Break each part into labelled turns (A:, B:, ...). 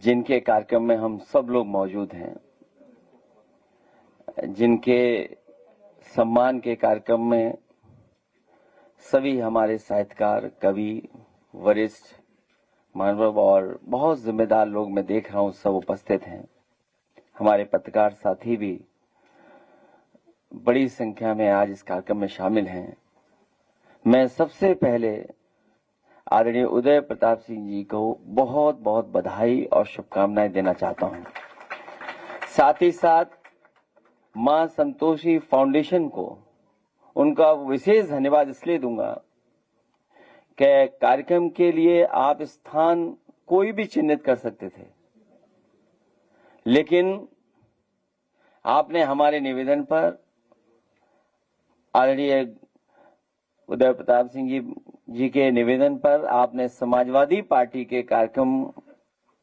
A: जिनके कार्यक्रम में हम सब लोग मौजूद हैं, जिनके सम्मान के कार्यक्रम में सभी हमारे साहित्यकार, कवि, वरिष्ठ मानव और बहुत जिम्मेदार लोग मैं देख रहा हूं सब उपस्थित हैं। हमारे पत्रकार साथी भी बड़ी संख्या में आज इस कार्यक्रम में शामिल हैं। मैं सबसे पहले आदरणीय उदय प्रताप सिंह जी को बहुत बहुत बधाई और शुभकामनाएं देना चाहता हूं। साथ ही साथ मां संतोषी फाउंडेशन को उनका विशेष धन्यवाद इसलिए दूंगा कि कार्यक्रम के लिए आप स्थान कोई भी चिन्हित कर सकते थे, लेकिन आपने हमारे निवेदन पर आदरणीय उदय प्रताप सिंह जी के निवेदन पर आपने समाजवादी पार्टी के कार्यक्रम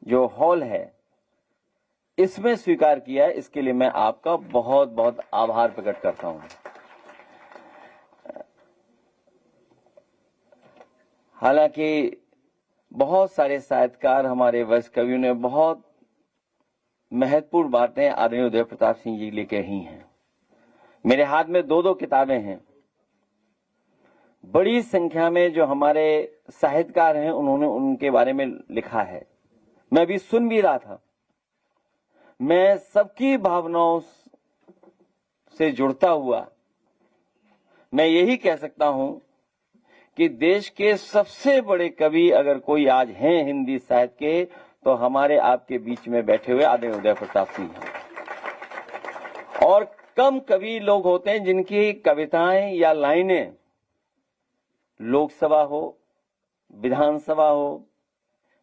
A: जो हॉल है इसमें स्वीकार किया है। इसके लिए मैं आपका बहुत बहुत आभार प्रकट करता हूं। हालांकि बहुत सारे साहित्यकार, हमारे वरिष्ठ कवियों ने बहुत महत्वपूर्ण बातें आदरणीय उदय प्रताप सिंह जी लेके ही हैं। मेरे हाथ में दो किताबें हैं। बड़ी संख्या में जो हमारे साहित्यकार हैं उन्होंने उनके बारे में लिखा है। मैं भी सुन भी रहा था। मैं सबकी भावनाओं से जुड़ता हुआ मैं यही कह सकता हूं कि देश के सबसे बड़े कवि अगर कोई आज हैं हिंदी साहित्य के, तो हमारे आपके बीच में बैठे हुए आदरणीय उदय प्रताप सिंह हैं। और कम कवि लोग होते हैं जिनकी कविताएं या लाइनें लोकसभा हो, विधानसभा हो,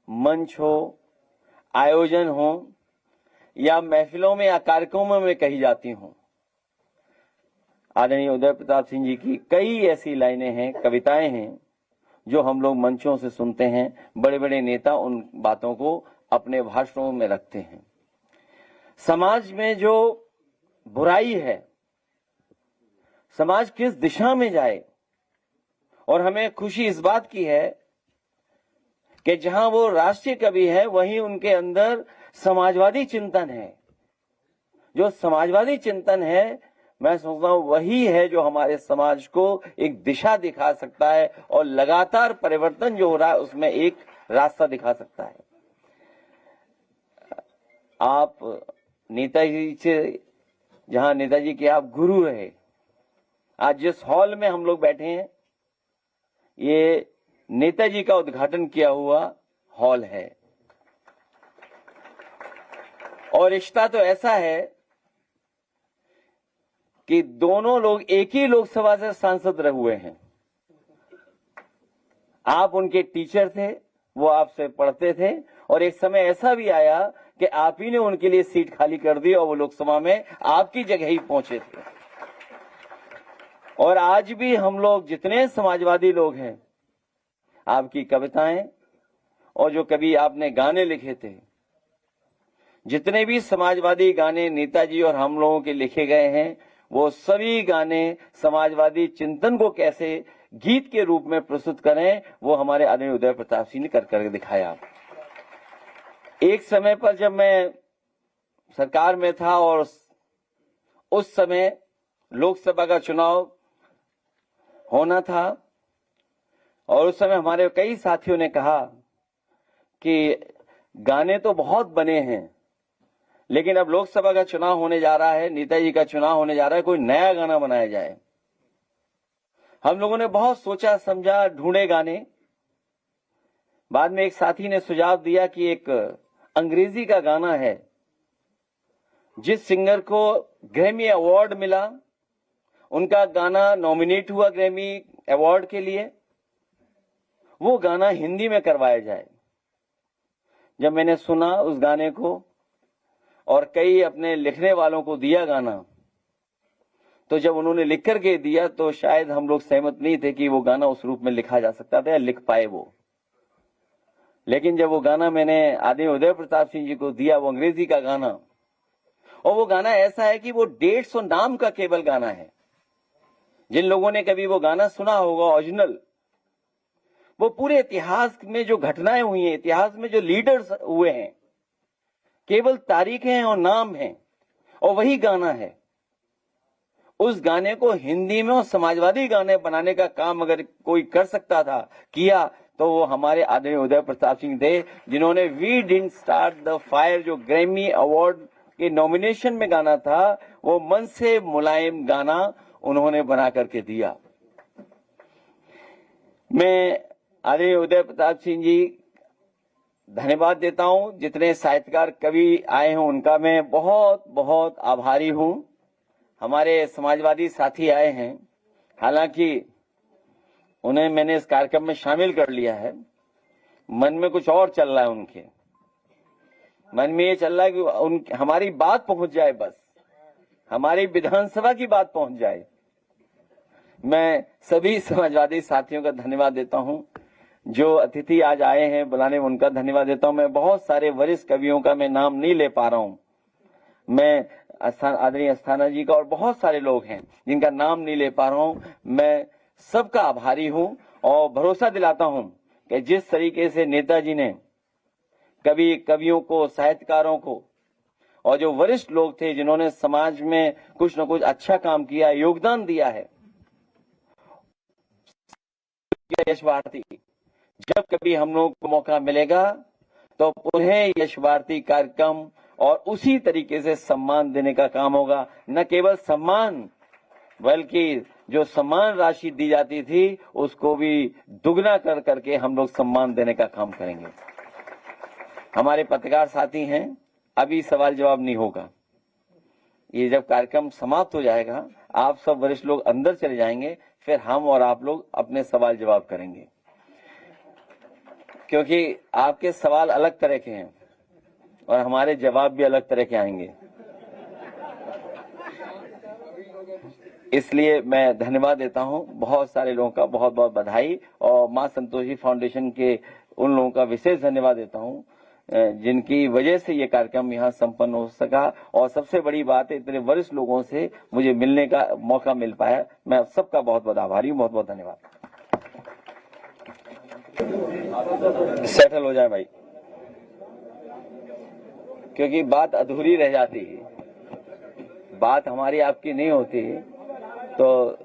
A: मंच हो, आयोजन हो या महफिलों में या कार्यक्रमों में कही जाती हों। आदरणीय उदय प्रताप सिंह जी की कई ऐसी लाइनें हैं, कविताएं हैं जो हम लोग मंचों से सुनते हैं। बड़े बड़े नेता उन बातों को अपने भाषणों में रखते हैं। समाज में जो बुराई है, समाज किस दिशा में जाए, और हमें खुशी इस बात की है कि जहां वो राष्ट्रीय कवि है वहीं उनके अंदर समाजवादी चिंतन है। जो समाजवादी चिंतन है, मैं सोचता हूं वही है जो हमारे समाज को एक दिशा दिखा सकता है और लगातार परिवर्तन जो हो रहा है उसमें एक रास्ता दिखा सकता है। आप नेताजी से, जहां नेताजी के आप गुरु रहे, आज जिस हॉल में हम लोग बैठे हैं ये नेताजी का उद्घाटन किया हुआ हॉल है। और रिश्ता तो ऐसा है कि दोनों लोग एक ही लोकसभा से सांसद रहे हुए हैं। आप उनके टीचर थे, वो आपसे पढ़ते थे, और एक समय ऐसा भी आया कि आप ही ने उनके लिए सीट खाली कर दी और वो लोकसभा में आपकी जगह ही पहुंचे थे। और आज भी हम लोग जितने समाजवादी लोग हैं, आपकी कविताएं और जो कभी आपने गाने लिखे थे, जितने भी समाजवादी गाने नेताजी और हम लोगों के लिखे गए हैं, वो सभी गाने समाजवादी चिंतन को कैसे गीत के रूप में प्रस्तुत करें, वो हमारे आदरणीय उदय प्रताप सिंह ने कर दिखाया। एक समय पर जब मैं सरकार में था और उस समय लोकसभा का चुनाव होना था, और उस समय हमारे कई साथियों ने कहा कि गाने तो बहुत बने हैं, लेकिन अब लोकसभा का चुनाव होने जा रहा है, नेताजी का चुनाव होने जा रहा है, कोई नया गाना बनाया जाए। हम लोगों ने बहुत सोचा समझा, ढूंढे गाने। बाद में एक साथी ने सुझाव दिया कि एक अंग्रेजी का गाना है जिस सिंगर को ग्रैमी अवार्ड मिला, उनका गाना नॉमिनेट हुआ ग्रैमी अवार्ड के लिए, वो गाना हिंदी में करवाया जाए। जब मैंने सुना उस गाने को और कई अपने लिखने वालों को दिया गाना, तो जब उन्होंने लिख करके दिया तो शायद हम लोग सहमत नहीं थे कि वो गाना उस रूप में लिखा जा सकता था या लिख पाए वो। लेकिन जब वो गाना मैंने आदरणीय उदय प्रताप सिंह जी को दिया, वो अंग्रेजी का गाना, और वो गाना ऐसा है कि वो 150 नाम का केवल गाना है। जिन लोगों ने कभी वो गाना सुना होगा ओरिजिनल, वो पूरे इतिहास में जो घटनाएं हुई हैं, इतिहास में जो लीडर्स हुए हैं, केवल तारीखें और नाम हैं और वही गाना है। उस गाने को हिंदी में और समाजवादी गाने बनाने का काम अगर कोई कर सकता था, किया, तो वो हमारे आदरणीय उदय प्रताप सिंह थे, जिन्होंने we didn't start the fire जो ग्रैमी अवार्ड के नॉमिनेशन में गाना था, वो मन से मुलायम गाना उन्होंने बना करके दिया। मैं आदरणीय उदय प्रताप सिंह जी धन्यवाद देता हूं। जितने साहित्यकार कवि आए हैं उनका मैं बहुत बहुत आभारी हूं। हमारे समाजवादी साथी आए हैं, हालांकि उन्हें मैंने इस कार्यक्रम में शामिल कर लिया है। मन में कुछ और चल रहा है, उनके मन में ये चल रहा है कि हमारी बात पहुंच जाए, बस हमारी विधानसभा की बात पहुंच जाए। मैं सभी समाजवादी साथियों का धन्यवाद देता हूं। जो अतिथि आज आए हैं बुलाने में, उनका धन्यवाद देता हूं। मैं बहुत सारे वरिष्ठ कवियों का मैं नाम नहीं ले पा रहा हूं। मैं आदरणीय अस्थाना जी का और बहुत सारे लोग हैं जिनका नाम नहीं ले पा रहा हूं। मैं सबका आभारी हूं और भरोसा दिलाता हूं कि जिस तरीके से नेताजी ने कवियों को, साहित्यकारों को और जो वरिष्ठ लोग थे जिन्होंने समाज में कुछ न कुछ अच्छा काम किया, योगदान दिया है, यश भारती, जब कभी हम लोग को मौका मिलेगा तो उन्हें यश भारती कार्यक्रम और उसी तरीके से सम्मान देने का काम होगा। न केवल सम्मान, बल्कि जो सम्मान राशि दी जाती थी उसको भी दुगना कर करके हम लोग सम्मान देने का काम करेंगे। हमारे पत्रकार साथी हैं, अभी सवाल जवाब नहीं होगा। ये जब कार्यक्रम समाप्त हो जाएगा, आप सब वरिष्ठ लोग अंदर चले जाएंगे, फिर हम और आप लोग अपने सवाल जवाब करेंगे, क्योंकि आपके सवाल अलग तरह के हैं और हमारे जवाब भी अलग तरह के आएंगे। इसलिए मैं धन्यवाद देता हूं। बहुत सारे लोगों का बहुत बहुत बधाई और मां संतोषी फाउंडेशन के उन लोगों का विशेष धन्यवाद देता हूं जिनकी वजह से ये कार्यक्रम यहाँ संपन्न हो सका। और सबसे बड़ी बात है, इतने वरिष्ठ लोगों से मुझे मिलने का मौका मिल पाया। मैं सबका बहुत बहुत आभारी हूं। बहुत बहुत धन्यवाद। सेटल हो जाए भाई, क्योंकि बात अधूरी रह जाती है, बात हमारी आपकी नहीं होती, तो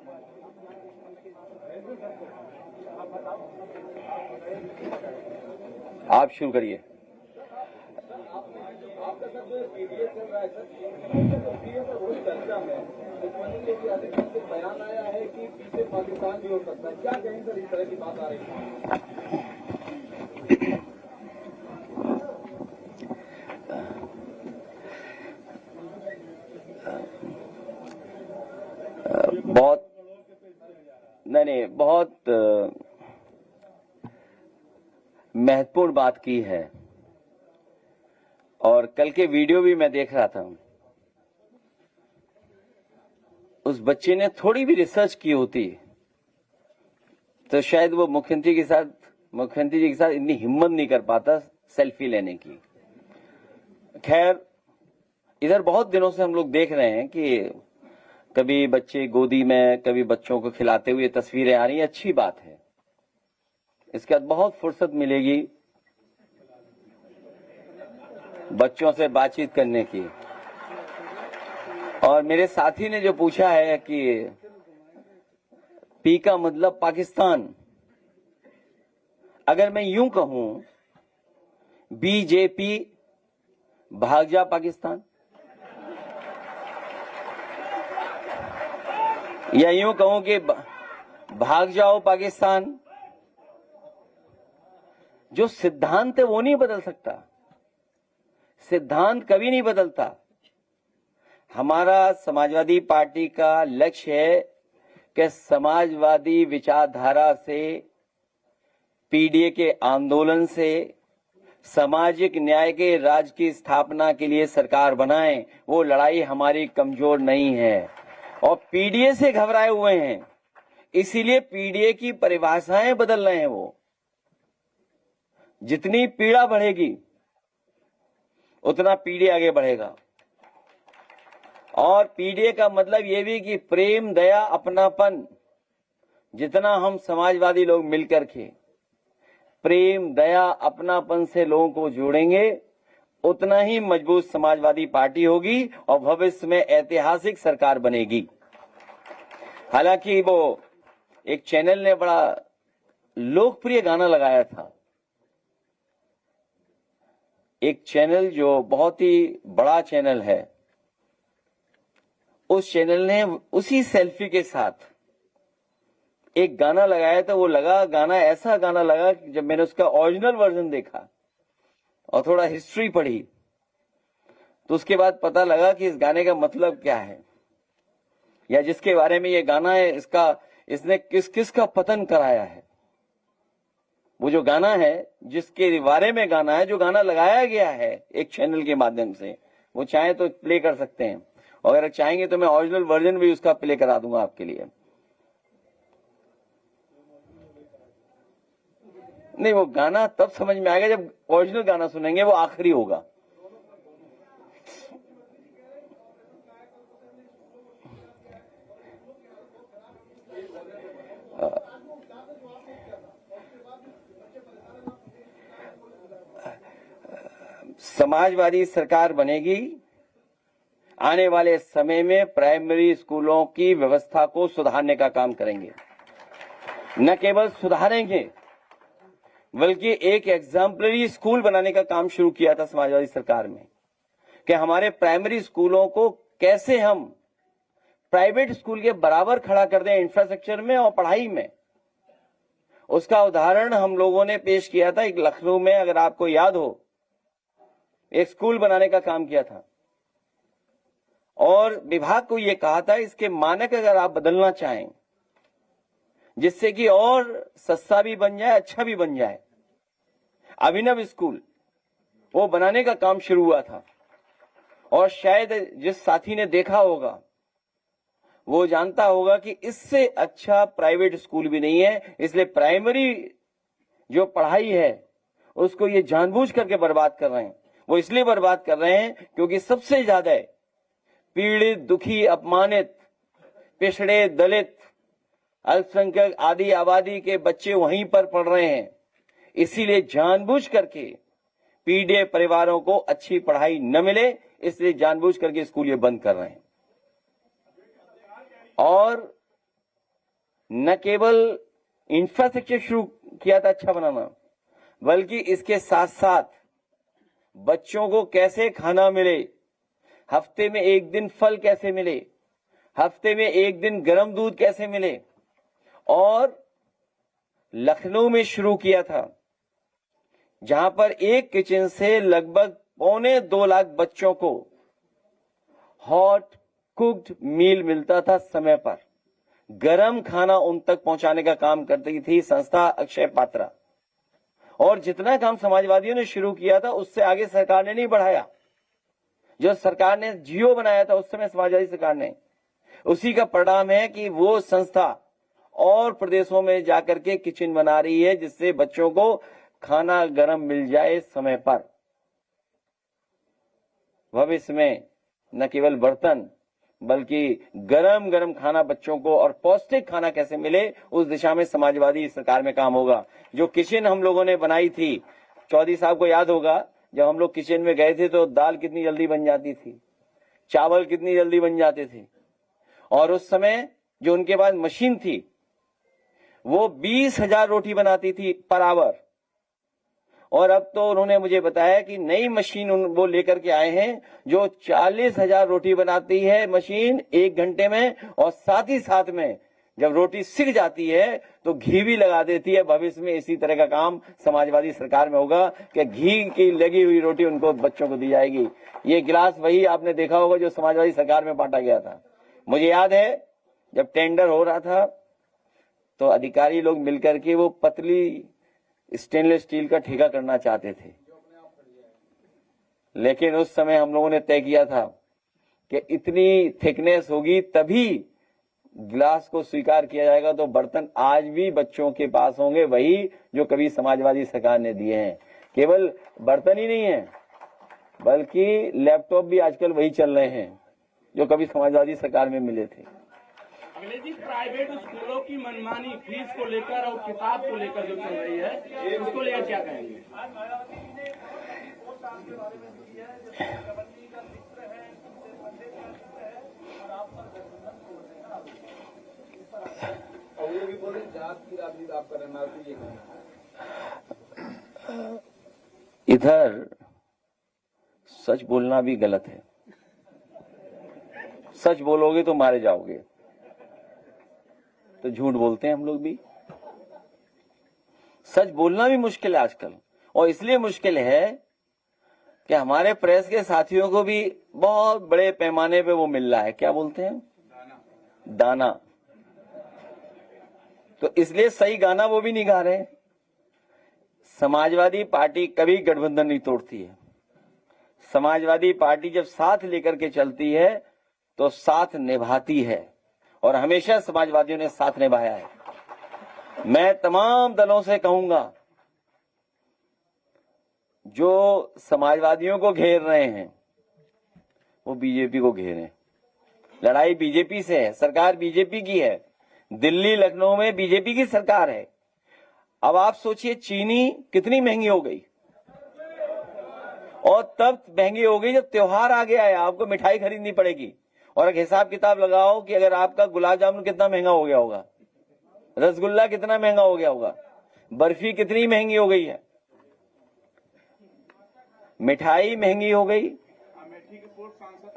A: आप शुरू करिए। बयान आया है कि पीछे पाकिस्तान भी हो सकता है, क्या कहें सर, इस तरह की बात आ रही है? बहुत महत्वपूर्ण बात की है और कल के वीडियो भी मैं देख रहा था। उस बच्चे ने थोड़ी भी रिसर्च की होती तो शायद वो मुख्यमंत्री जी के साथ इतनी हिम्मत नहीं कर पाता सेल्फी लेने की। खैर, इधर बहुत दिनों से हम लोग देख रहे हैं कि कभी बच्चे गोदी में, कभी बच्चों को खिलाते हुए तस्वीरें आ रही हैं। अच्छी बात है, इसके बाद बहुत फुर्सत मिलेगी बच्चों से बातचीत करने की। और मेरे साथी ने जो पूछा है कि पी का मतलब पाकिस्तान, अगर मैं यूं कहूं बीजेपी भाग जा पाकिस्तान, या यूं कहूं कि भाग जाओ पाकिस्तान, जो सिद्धांत है वो नहीं बदल सकता। सिद्धांत कभी नहीं बदलता। हमारा समाजवादी पार्टी का लक्ष्य है कि समाजवादी विचारधारा से, पीडीए के आंदोलन से सामाजिक न्याय के राज्य की स्थापना के लिए सरकार बनाएं। वो लड़ाई हमारी कमजोर नहीं है और पीडीए से घबराए हुए हैं, इसीलिए पीडीए की परिभाषाएं बदल रहे हैं। वो जितनी पीड़ा बढ़ेगी उतना पीडीए आगे बढ़ेगा। और पीडीए का मतलब यह भी कि प्रेम, दया, अपनापन, जितना हम समाजवादी लोग मिलकर के प्रेम, दया, अपनापन से लोगों को जोड़ेंगे, उतना ही मजबूत समाजवादी पार्टी होगी और भविष्य में ऐतिहासिक सरकार बनेगी। हालांकि वो एक चैनल ने बड़ा लोकप्रिय गाना लगाया था, एक चैनल जो बहुत ही बड़ा चैनल है, उस चैनल ने उसी सेल्फी के साथ एक गाना लगाया था। वो गाना ऐसा गाना लगा कि जब मैंने उसका ओरिजिनल वर्जन देखा और थोड़ा हिस्ट्री पढ़ी तो उसके बाद पता लगा कि इस गाने का मतलब क्या है, या जिसके बारे में ये गाना है इसने किसका पतन कराया है। वो जो गाना है, जिसके बारे में गाना है, जो गाना लगाया गया है एक चैनल के माध्यम से, वो चाहे तो प्ले कर सकते हैं, और अगर चाहेंगे तो मैं ओरिजिनल वर्जन भी उसका प्ले करा दूंगा आपके लिए। नहीं, वो गाना तब समझ में आएगा जब ओरिजिनल गाना सुनेंगे, वो आखिरी होगा। समाजवादी सरकार बनेगी। आने वाले समय में प्राइमरी स्कूलों की व्यवस्था को सुधारने का काम करेंगे। न केवल सुधारेंगे बल्कि एक एग्जाम्पलरी स्कूल बनाने का काम शुरू किया था समाजवादी सरकार में, कि हमारे प्राइमरी स्कूलों को कैसे हम प्राइवेट स्कूल के बराबर खड़ा कर दें इंफ्रास्ट्रक्चर में और पढ़ाई में। उसका उदाहरण हम लोगों ने पेश किया था। एक लखनऊ में, अगर आपको याद हो, एक स्कूल बनाने का काम किया था और विभाग को यह कहा था इसके मानक अगर आप बदलना चाहें जिससे कि और सस्ता भी बन जाए, अच्छा भी बन जाए, अभिनव स्कूल वो बनाने का काम शुरू हुआ था। और शायद जिस साथी ने देखा होगा वो जानता होगा कि इससे अच्छा प्राइवेट स्कूल भी नहीं है। इसलिए प्राइमरी जो पढ़ाई है उसको ये जानबूझ करके बर्बाद कर रहे हैं। वो इसलिए बर्बाद कर रहे हैं क्योंकि सबसे ज्यादा पीड़ित, दुखी, अपमानित, पिछड़े, दलित, अल्पसंख्यक आदि आबादी के बच्चे वहीं पर पढ़ रहे हैं। इसीलिए जानबूझ करके पीड़ित परिवारों को अच्छी पढ़ाई न मिले, इसलिए जानबूझ करके स्कूल ये बंद कर रहे हैं। और न केवल इंफ्रास्ट्रक्चर शुरू किया था अच्छा बनाना, बल्कि इसके साथ साथ बच्चों को कैसे खाना मिले, हफ्ते में एक दिन फल कैसे मिले, हफ्ते में एक दिन गर्म दूध कैसे मिले। और लखनऊ में शुरू किया था जहां पर एक किचन से लगभग 1.25 लाख बच्चों को हॉट कुक्ड मील मिलता था समय पर। गरम खाना उन तक पहुंचाने का काम करती थी संस्था अक्षय पात्रा। और जितना काम समाजवादियों ने शुरू किया था उससे आगे सरकार ने नहीं बढ़ाया। जो सरकार ने जियो बनाया था उस समय समाजवादी सरकार ने, उसी का परिणाम है कि वो संस्था और प्रदेशों में जाकर के किचन बना रही है जिससे बच्चों को खाना गरम मिल जाए समय पर। भविष्य में न केवल बर्तन बल्कि गरम गरम खाना बच्चों को और पौष्टिक खाना कैसे मिले, उस दिशा में समाजवादी सरकार में काम होगा। जो किचन हम लोगों ने बनाई थी, चौधरी साहब को याद होगा, जब हम लोग किचन में गए थे तो दाल कितनी जल्दी बन जाती थी, चावल कितनी जल्दी बन जाते थे। और उस समय जो उनके पास मशीन थी वो 20,000 रोटी बनाती थी पर आवर। और अब तो उन्होंने मुझे बताया कि नई मशीन वो लेकर के आए हैं जो 40,000 रोटी बनाती है मशीन 1 घंटे में। और साथ ही साथ में जब रोटी सिक जाती है तो घी भी लगा देती है। भविष्य में इसी तरह का काम समाजवादी सरकार में होगा कि घी की लगी हुई रोटी उनको बच्चों को दी जाएगी। ये गिलास वही आपने देखा होगा जो समाजवादी सरकार में बांटा गया था। मुझे याद है जब टेंडर हो रहा था तो अधिकारी लोग मिलकर के वो पतली स्टेनलेस स्टील का ठेका करना चाहते थे, लेकिन उस समय हम लोगों ने तय किया था कि इतनी थिकनेस होगी तभी गिलास को स्वीकार किया जाएगा। तो बर्तन आज भी बच्चों के पास होंगे वही जो कभी समाजवादी सरकार ने दिए हैं। केवल बर्तन ही नहीं है बल्कि लैपटॉप भी आजकल वही चल रहे हैं जो कभी समाजवादी सरकार में मिले थे।
B: अखिलेश जी, प्राइवेट स्कूलों की मनमानी फीस को लेकर और किताब को लेकर जो चल रही है उसको लेकर क्या कहेंगे?
A: इधर सच बोलना भी गलत है। सच बोलोगे तो मारे जाओगे, तो झूठ बोलते हैं हम लोग भी। सच बोलना भी मुश्किल है आजकल, और इसलिए मुश्किल है कि हमारे प्रेस के साथियों को भी बहुत बड़े पैमाने पे वो मिल रहा है, क्या बोलते हैं, दाना। तो इसलिए सही गाना वो भी नहीं गा रहे। समाजवादी पार्टी कभी गठबंधन नहीं तोड़ती है। समाजवादी पार्टी जब साथ लेकर के चलती है तो साथ निभाती है, और हमेशा समाजवादियों ने साथ निभाया है। मैं तमाम दलों से कहूंगा जो समाजवादियों को घेर रहे हैं वो बीजेपी को घेरें। लड़ाई बीजेपी से है, सरकार बीजेपी की है, दिल्ली लखनऊ में बीजेपी की सरकार है। अब आप सोचिए चीनी कितनी महंगी हो गई, और तब महंगी हो गई जब त्योहार आ गया है, आपको मिठाई खरीदनी पड़ेगी। और एक हिसाब किताब लगाओ कि अगर आपका गुलाब जामुन कितना महंगा हो गया होगा, रसगुल्ला कितना महंगा हो गया होगा, बर्फी कितनी महंगी हो गई है, मिठाई महंगी हो गई,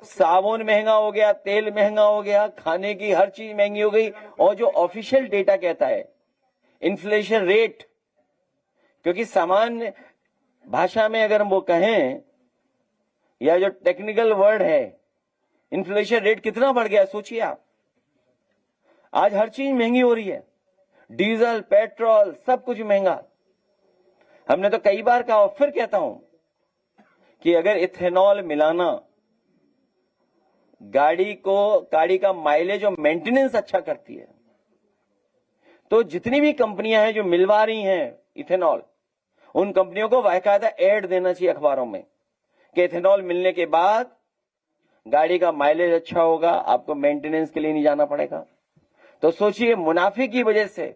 A: साबुन महंगा हो गया, तेल महंगा हो गया, खाने की हर चीज महंगी हो गई। और जो ऑफिशियल डेटा कहता है इन्फ्लेशन रेट, क्योंकि सामान्य भाषा में अगर हम वो कहें, या जो टेक्निकल वर्ड है, इन्फ्लेशन रेट कितना बढ़ गया सोचिए आप। आज हर चीज महंगी हो रही है, डीजल, पेट्रोल, सब कुछ महंगा। हमने तो कई बार कहा, और फिर कहता हूं कि अगर इथेनॉल मिलाना गाड़ी का माइलेज और मेंटेनेंस अच्छा करती है, तो जितनी भी कंपनियां हैं जो मिलवा रही हैं इथेनॉल, उन कंपनियों को बाकायदा ऐड देना चाहिए अखबारों में कि इथेनॉल मिलने के बाद गाड़ी का माइलेज अच्छा होगा, आपको मेंटेनेंस के लिए नहीं जाना पड़ेगा। तो सोचिए, मुनाफे की वजह से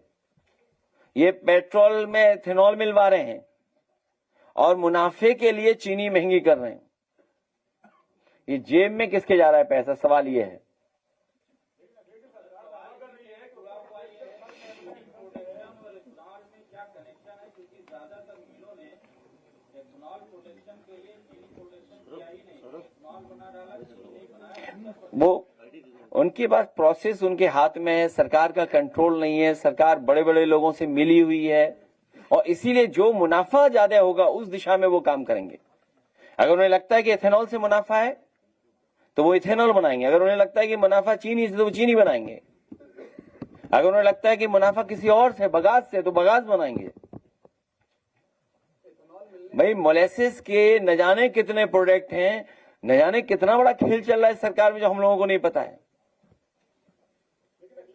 A: ये पेट्रोल में इथेनॉल मिलवा रहे हैं और मुनाफे के लिए चीनी महंगी कर रहे हैं। ये जेब में किसके जा रहा है पैसा, सवाल ये है। वो उनके पास प्रोसेस उनके हाथ में है, सरकार का कंट्रोल नहीं है, सरकार बड़े बड़े लोगों से मिली हुई है, और इसीलिए जो मुनाफा ज्यादा होगा उस दिशा में वो काम करेंगे। अगर उन्हें लगता है कि इथेनॉल से मुनाफा है तो वो इथेनॉल बनाएंगे, अगर उन्हें लगता है कि मुनाफा चीनी से तो वो चीनी बनाएंगे, अगर उन्हें लगता है कि मुनाफा किसी और से, बगास से, तो बगास बनाएंगे। भाई मोलेसिस के न जाने कितने प्रोडक्ट हैं, न जाने कितना बड़ा खेल चल रहा है सरकार में जो हम लोगों को नहीं पता है।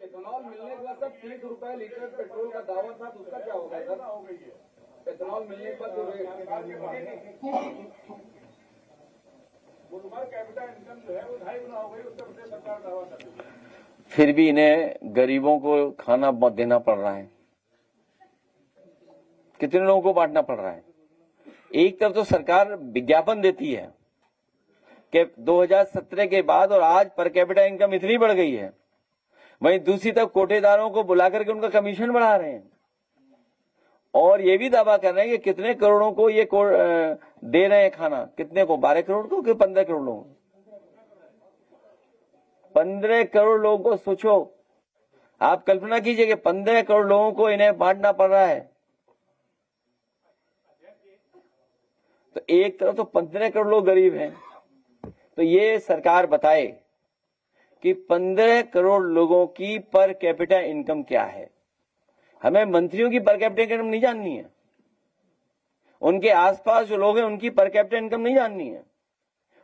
C: इथेनॉल मिलने के बाद सर 30 रुपए लीटर पेट्रोल का दावा था, उसका क्या होगा सर? इथेनॉल मिलने के बाद जो रेट कैपिटल इनकम जो है वो 2.5 गुना हो गई, उत्तर प्रदेश सरकार दावा कर रही है।
A: फिर भी इन्हें गरीबों को खाना देना पड़ रहा है, कितने लोगों को बांटना पड़ रहा है। एक तरफ तो सरकार विज्ञापन देती है कि 2017 के बाद और आज पर कैपिटल इनकम इतनी बढ़ गई है, वहीं दूसरी तरफ कोटेदारों को बुला करके उनका कमीशन बढ़ा रहे हैं, और ये भी दावा कर रहे हैं कि कितने करोड़ों को ये दे रहे हैं खाना, कितने को, 12 करोड़ को कि 15 करोड़ लोगों को, 15 करोड़ लोगों को। सोचो, आप कल्पना कीजिए कि 15 करोड़ लोगों को इन्हें बांटना पड़ रहा है। तो एक तरफ तो 15 करोड़ लोग गरीब हैं, तो ये सरकार बताए कि 15 करोड़ लोगों की पर कैपिटल इनकम क्या है। हमें मंत्रियों की पर कैपिटल इनकम नहीं जाननी है, उनके आसपास जो लोग हैं उनकी पर कैपिटल इनकम नहीं जाननी है।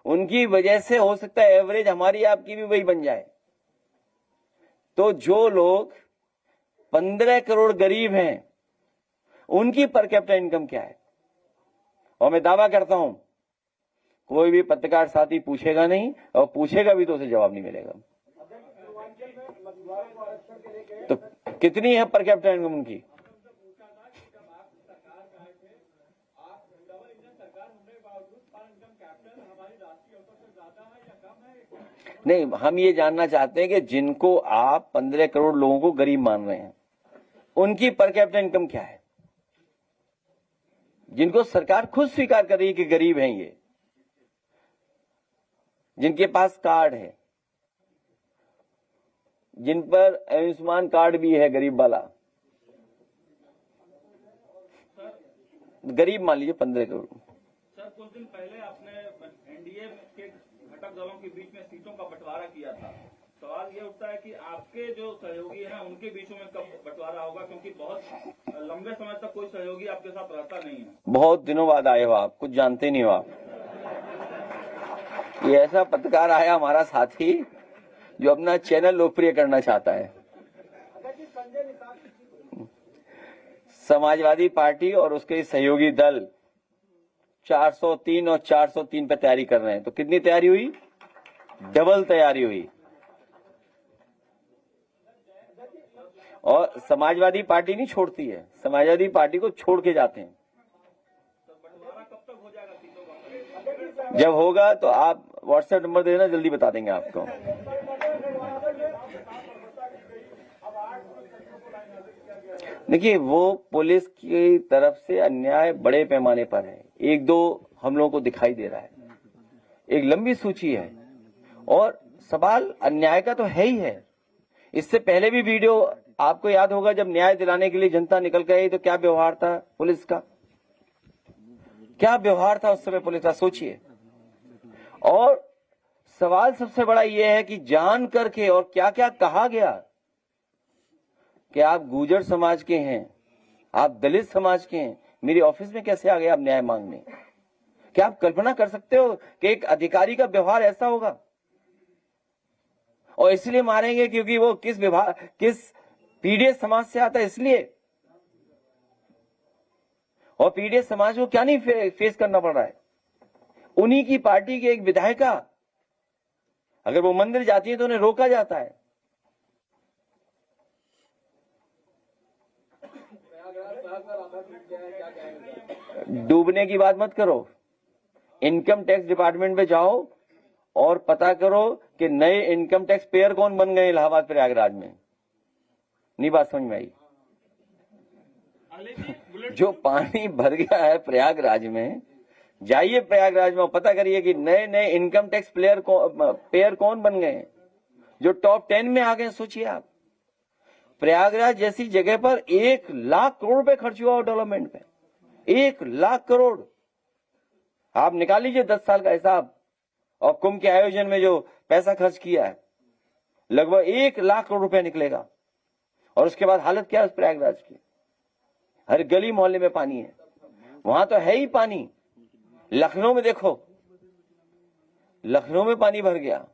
A: उनकी वजह से हो सकता है एवरेज हमारी आपकी भी वही बन जाए। तो जो लोग 15 करोड़ गरीब हैं उनकी पर कैपिटल इनकम क्या है, और मैं दावा करता हूं कोई भी पत्रकार साथी पूछेगा नहीं, और पूछेगा भी तो उसे जवाब नहीं मिलेगा। तो कितनी है पर कैपिटल इनकम उनकी? नहीं, हम ये जानना चाहते हैं कि जिनको आप 15 करोड़ लोगों को गरीब मान रहे हैं उनकी पर कैपिटा इनकम क्या है, जिनको सरकार खुद स्वीकार कर रही है कि गरीब हैं ये, जिनके पास कार्ड है, जिन पर आयुष्मान कार्ड भी है, गरीब वाला, गरीब मान लीजिए 15 करोड़।
D: सर, कुछ दिन पहले आपने एनडीए के घटक दलों के बीच में सीटों का बंटवारा किया था। सवाल ये उठता है कि आपके जो सहयोगी हैं उनके बीचों में कब बंटवारा होगा, क्योंकि बहुत लंबे समय तक कोई सहयोगी आपके साथ रहता नहीं है।
A: बहुत दिनों बाद आए हो आप, कुछ जानते नहीं हो आप। ये ऐसा पत्रकार आया हमारा साथी जो अपना चैनल लोकप्रिय करना चाहता है। समाजवादी पार्टी और उसके सहयोगी दल 403 और 403 पे तैयारी कर रहे हैं, तो कितनी तैयारी हुई? डबल तैयारी हुई। और समाजवादी पार्टी नहीं छोड़ती है, समाजवादी पार्टी को छोड़ के जाते हैं। जब होगा तो आप व्हाट्सएप नंबर दे देना, जल्दी बता देंगे आपको। देखिए, वो पुलिस की तरफ से अन्याय बड़े पैमाने पर है। एक दो हम लोगों को दिखाई दे रहा है, एक लंबी सूची है, और सवाल अन्याय का तो है ही है। इससे पहले भी वीडियो आपको याद होगा, जब न्याय दिलाने के लिए जनता निकल गई तो क्या व्यवहार था पुलिस का, क्या व्यवहार था उस समय पुलिस का, सोचिए। और सवाल सबसे बड़ा यह है कि जान करके और क्या क्या कहा गया कि आप गुर्जर समाज के हैं, आप दलित समाज के हैं, मेरी ऑफिस में कैसे आ गए आप न्याय मांगने? क्या आप कल्पना कर सकते हो कि एक अधिकारी का व्यवहार ऐसा होगा? और इसलिए मारेंगे क्योंकि वो किस पीड़ित समाज से आता है, इसलिए। और पीड़ित समाज को क्या नहीं फेस करना पड़ रहा है? उन्हीं की पार्टी के एक विधायिका अगर वो मंदिर जाती है तो उन्हें रोका जाता है। डूबने की बात मत करो, इनकम टैक्स डिपार्टमेंट में जाओ और पता करो कि नए इनकम टैक्स पेयर कौन बन गए इलाहाबाद प्रयागराज में। नहीं बात समझ में आई? जो पानी भर गया है प्रयागराज में, जाइए प्रयागराज में पता करिए कि नए नए इनकम टैक्स पेयर कौन बन गए हैं, जो टॉप 10 में आ गए। सोचिए आप, प्रयागराज जैसी जगह पर 1 लाख करोड़ रुपए खर्च हुआ डेवलपमेंट पे, 1 लाख करोड़। आप निकाल लीजिए 10 साल का हिसाब, और कुंभ के आयोजन में जो पैसा खर्च किया है लगभग 1 लाख करोड़ रुपए निकलेगा। और उसके बाद हालत क्या है उस प्रयागराज की? हर गली मोहल्ले में पानी है, वहां तो है ही पानी। लखनऊ में देखो, लखनऊ में पानी भर गया।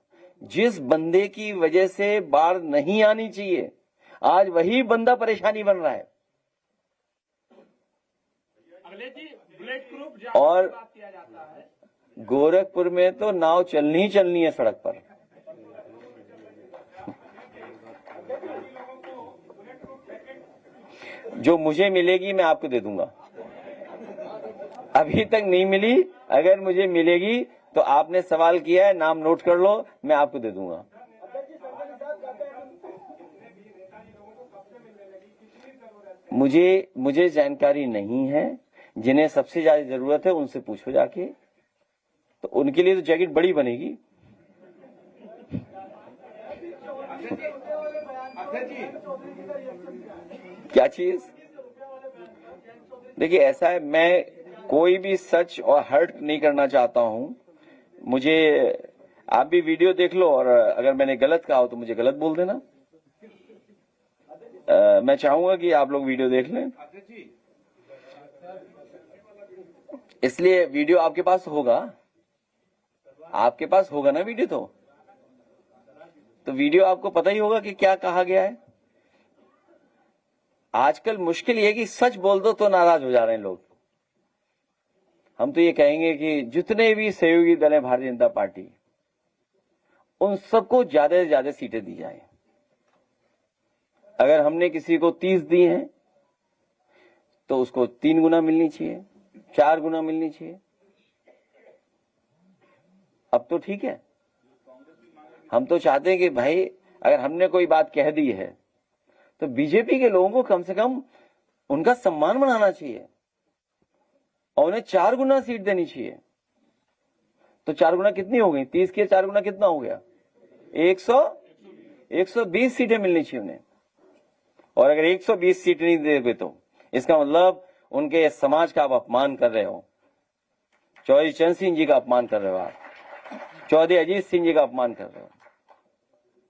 A: जिस बंदे की वजह से बाढ़ नहीं आनी चाहिए, आज वही बंदा परेशानी बन रहा है।
B: बुलेट प्रूफ
A: और
B: बात किया जाता है।
A: गोरखपुर में तो नाव चलनी है सड़क पर। जो मुझे मिलेगी मैं आपको दे दूंगा, अभी तक नहीं मिली। अगर मुझे मिलेगी तो आपने सवाल किया है, नाम नोट कर लो, मैं आपको दे दूंगा। मुझे जानकारी नहीं है। जिन्हें सबसे ज्यादा जरूरत है उनसे पूछो जाके, तो उनके लिए तो जैकेट बड़ी बनेगी। क्या चीज? देखिए, ऐसा है, मैं कोई भी सच और हर्ट नहीं करना चाहता हूं। मुझे, आप भी वीडियो देख लो, और अगर मैंने गलत कहा हो तो मुझे गलत बोल देना। मैं चाहूंगा कि आप लोग वीडियो देख लें, इसलिए वीडियो आपके पास होगा, आपके पास होगा ना वीडियो, तो वीडियो आपको पता ही होगा कि क्या कहा गया है। आजकल मुश्किल ये है कि सच बोल दो तो नाराज हो जा रहे हैं लोग। हम तो ये कहेंगे कि जितने भी सहयोगी दल हैं भारतीय जनता पार्टी, उन सबको ज्यादा से ज्यादा सीटें दी जाए। अगर हमने किसी को 30 दी हैं तो उसको 3 गुना मिलनी चाहिए, 4 गुना मिलनी चाहिए। अब तो ठीक है। हम तो चाहते हैं कि भाई, अगर हमने कोई बात कह दी है तो बीजेपी के लोगों को कम से कम उनका सम्मान बनाना चाहिए और उन्हें 4 गुना सीट देनी चाहिए। तो 4 गुना कितनी हो गई? 30 के 4 गुना कितना हो गया? 120 सीटें मिलनी चाहिए उन्हें। और अगर 120 सीट नहीं दे तो इसका मतलब उनके समाज का आप अपमान कर रहे हो। चौधरी चरण सिंह जी का अपमान कर रहे हो आप, चौधरी अजीत सिंह जी का अपमान कर रहे हो।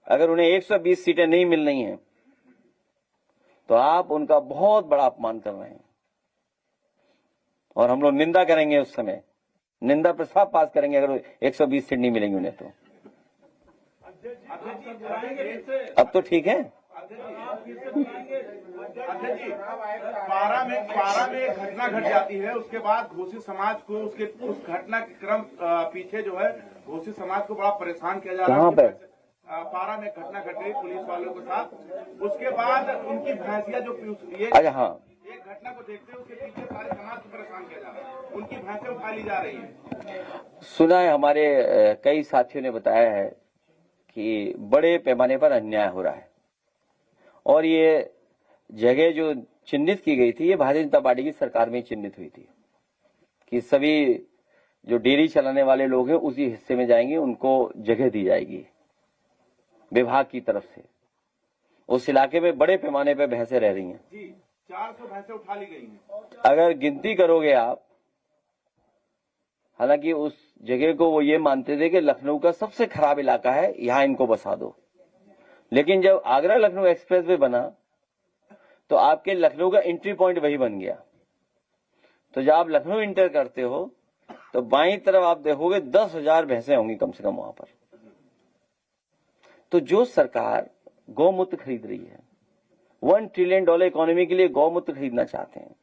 A: अगर उन्हें 120 सीटें नहीं मिल रही हैं तो आप उनका बहुत बड़ा अपमान कर रहे हैं और हम लोग निंदा करेंगे। उस समय निंदा प्रस्ताव पास करेंगे अगर 120 सीट नहीं मिलेंगी उन्हें तो। अब तो ठीक है।
E: अध्यक्ष जी, पारा में एक घटना घट जाती है, उसके बाद घोषित समाज को उस घटना के क्रम पीछे जो है घोषित समाज को बड़ा परेशान किया जा रहा है।
A: कहाँ पे?
E: पारा में घटना घट गई पुलिस वालों के साथ, उसके बाद उनकी भैंसिया जो ये
A: अच्छा, हाँ,
E: एक घटना को देखते हुए उसके पीछे सारे समाज को परेशान किया जा रहा है, उनकी भैंसें उठा ली जा रही है।
A: सुना है, हमारे कई साथियों ने बताया है कि बड़े पैमाने पर अन्याय हो रहा है और ये जगह जो चिन्हित की गई थी ये भारतीय जनता पार्टी की सरकार में चिन्हित हुई थी कि सभी जो डेयरी चलाने वाले लोग हैं उसी हिस्से में जाएंगे, उनको जगह दी जाएगी विभाग की तरफ से। उस इलाके में बड़े पैमाने पर भैंसें रह रही हैं
E: जी, 400 भैंसें उठा ली गई हैं।
A: अगर गिनती करोगे आप, हालांकि उस जगह को वो ये मानते थे कि लखनऊ का सबसे खराब इलाका है, यहां इनको बसा दो। लेकिन जब आगरा लखनऊ एक्सप्रेस वे बना तो आपके लखनऊ का एंट्री पॉइंट वही बन गया। तो जब आप लखनऊ इंटर करते हो तो बाईं तरफ आप देखोगे 10,000 भैंसें होंगी कम से कम वहां पर। तो जो सरकार गौमूत्र खरीद रही है, $1 ट्रिलियन इकोनॉमी के लिए गौमूत्र खरीदना चाहते हैं,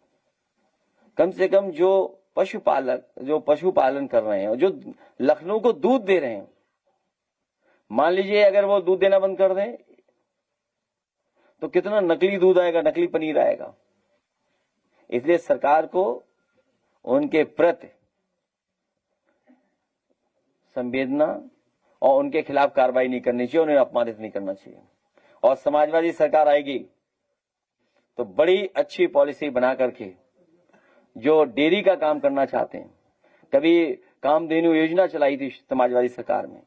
A: कम से कम जो पशुपालन कर रहे हैं, जो लखनऊ को दूध दे रहे हैं, मान लीजिए अगर वो दूध देना बंद कर दें तो कितना नकली दूध आएगा, नकली पनीर आएगा। इसलिए सरकार को उनके प्रति संवेदना और उनके खिलाफ कार्रवाई नहीं करनी चाहिए, उन्हें अपमानित नहीं करना चाहिए। और समाजवादी सरकार आएगी तो बड़ी अच्छी पॉलिसी बना करके जो डेयरी का काम करना चाहते हैं, कभी कामधेनु योजना चलाई थी समाजवादी सरकार में,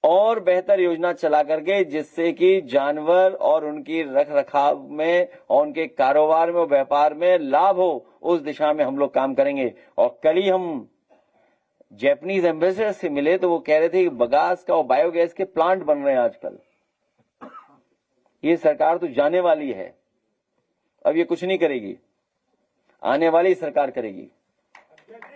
A: और बेहतर योजना चला करके जिससे कि जानवर और उनकी रख रखाव में और उनके कारोबार में और व्यापार में लाभ हो, उस दिशा में हम लोग काम करेंगे। और कल ही हम जैपनीज एम्बेसडर से मिले तो वो कह रहे थे कि बगास का और बायोगैस के प्लांट बन रहे हैं आजकल। ये सरकार तो जाने वाली है, अब ये कुछ नहीं करेगी, आने वाली सरकार करेगी।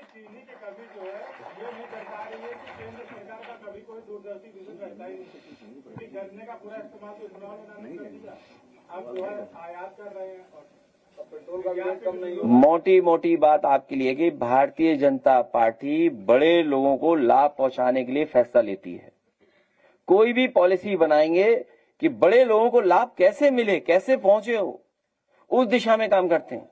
F: चीनी के कभी जो है ये नहीं करता रही है कि केंद्र सरकार का कभी कोई दूरदर्शी विजन करता ही नहीं, क्योंकि गन्ने का पूरा इस्तेमाल तो इन्होंने नहीं कर दिया, अब जो है आयात कर रहे हैं और पेट्रोल का रेट कम नहीं हो।
A: मोटी मोटी बात आपके लिए कि भारतीय जनता पार्टी बड़े लोगों को लाभ पहुंचाने के लिए फैसला लेती है। कोई भी पॉलिसी बनाएंगे कि बड़े लोगों को लाभ कैसे मिले, कैसे पहुंचे, उस दिशा में काम करते हैं।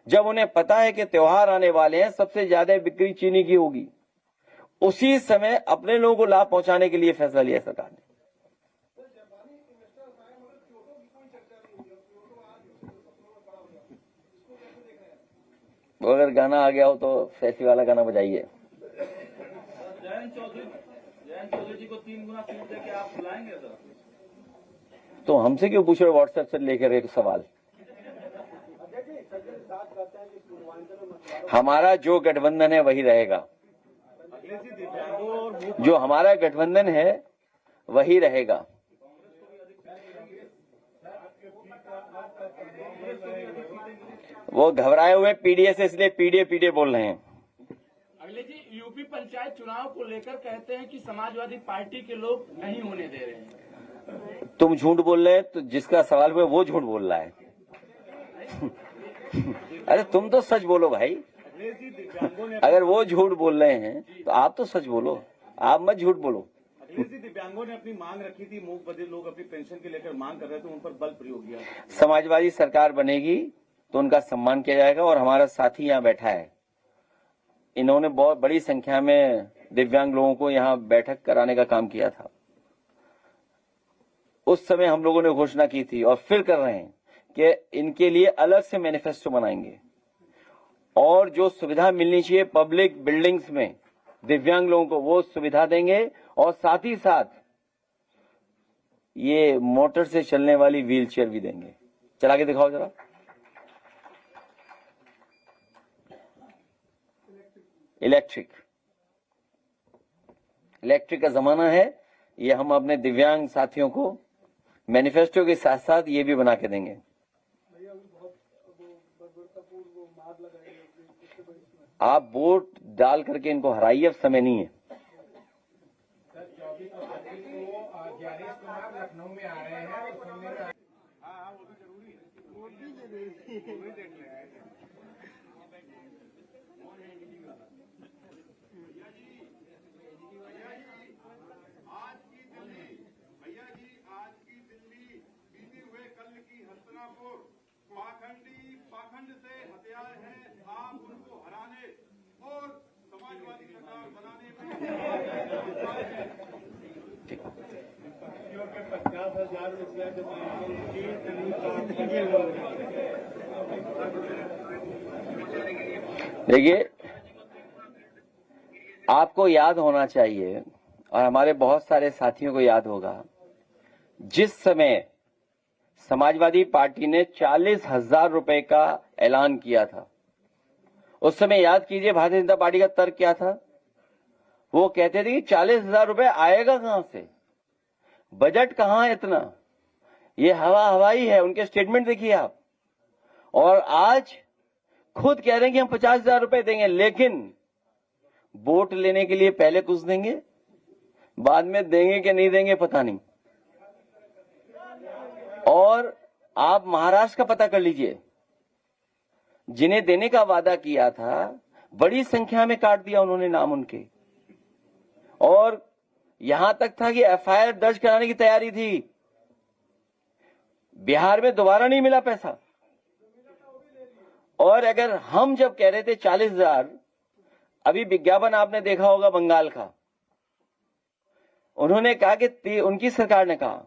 A: जब उन्हें पता है कि त्योहार आने वाले हैं, सबसे ज्यादा बिक्री चीनी की होगी, उसी समय अपने लोगों को लाभ पहुंचाने के लिए फैसला लिया सरकार ने। अगर गाना आ गया हो तो फैसी वाला गाना बजाइए।
D: जयंत चौधरी जी को 3 गुना सीट देके आप बुलाएंगे सर?
A: तो हमसे क्यों पूछ रहे हो? व्हाट्सएप से लेकर एक सवाल। हमारा जो गठबंधन है वही रहेगा, जो हमारा गठबंधन है वही रहेगा। वो घबराए हुए पीडीए से इसलिए पीडीए बोल रहे हैं।
B: अगले जी, यूपी पंचायत चुनाव को लेकर कहते हैं कि समाजवादी पार्टी के लोग नहीं होने दे रहे हैं।
A: तुम झूठ बोल रहे हैं, तो जिसका सवाल हुआ वो झूठ बोल रहा है। अरे तुम तो सच बोलो भाई, अगर वो झूठ बोल रहे हैं तो आप तो सच बोलो, आप मत झूठ बोलो।
E: दिव्यांगों ने अपनी मांग रखी थी, मूक बधिर लोग अपनी पेंशन के लेकर मांग कर रहे थे, उन पर बल प्रयोग किया।
A: समाजवादी सरकार बनेगी तो उनका सम्मान किया जाएगा। और हमारा साथी यहाँ बैठा है, इन्होंने बहुत बड़ी संख्या में दिव्यांग लोगों को यहाँ बैठक कराने का काम किया था। उस समय हम लोगों ने घोषणा की थी और फिर कर रहे हैं कि इनके लिए अलग से मैनिफेस्टो बनाएंगे और जो सुविधा मिलनी चाहिए पब्लिक बिल्डिंग्स में दिव्यांग लोगों को वो सुविधा देंगे और साथ ही साथ ये मोटर से चलने वाली व्हील चेयर भी देंगे। चला के दिखाओ जरा। इलेक्ट्रिक का जमाना है। ये हम अपने दिव्यांग साथियों को मैनिफेस्टो के साथ साथ ये भी बना के देंगे। आप वोट डाल करके इनको हराइए, अब समय नहीं है।
F: ज्ञानेश कुमार लखनऊ में आ रहे हैं और सुनने में
E: आज की दिल्ली बीते हुए कल की हस्तिनापुर पाखंड से हथियार हैं आप उनको हराने और समाजवादी सरकार बनाने में
F: 50,000 रुपया
A: देखिए, आपको याद होना चाहिए और हमारे बहुत सारे साथियों को याद होगा, जिस समय समाजवादी पार्टी ने 40,000 रुपए का ऐलान किया था, उस समय याद कीजिए भारतीय जनता पार्टी का तर्क क्या था। वो कहते थे कि 40,000 रुपए आएगा कहां से, बजट कहां है इतना, ये हवाई है। उनके स्टेटमेंट देखिए आप। और आज खुद कह रहे हैं कि हम 50,000 रुपए देंगे, लेकिन वोट लेने के लिए पहले कुछ देंगे, बाद में देंगे कि नहीं देंगे पता नहीं। और आप महाराष्ट्र का पता कर लीजिए, जिन्हें देने का वादा किया था बड़ी संख्या में काट दिया उन्होंने नाम उनके, और यहां तक था कि एफआईआर दर्ज कराने की तैयारी थी। बिहार में दोबारा नहीं मिला पैसा। और अगर हम जब कह रहे थे 40,000, अभी विज्ञापन आपने देखा होगा बंगाल का, उन्होंने कहा कि उनकी सरकार ने कहा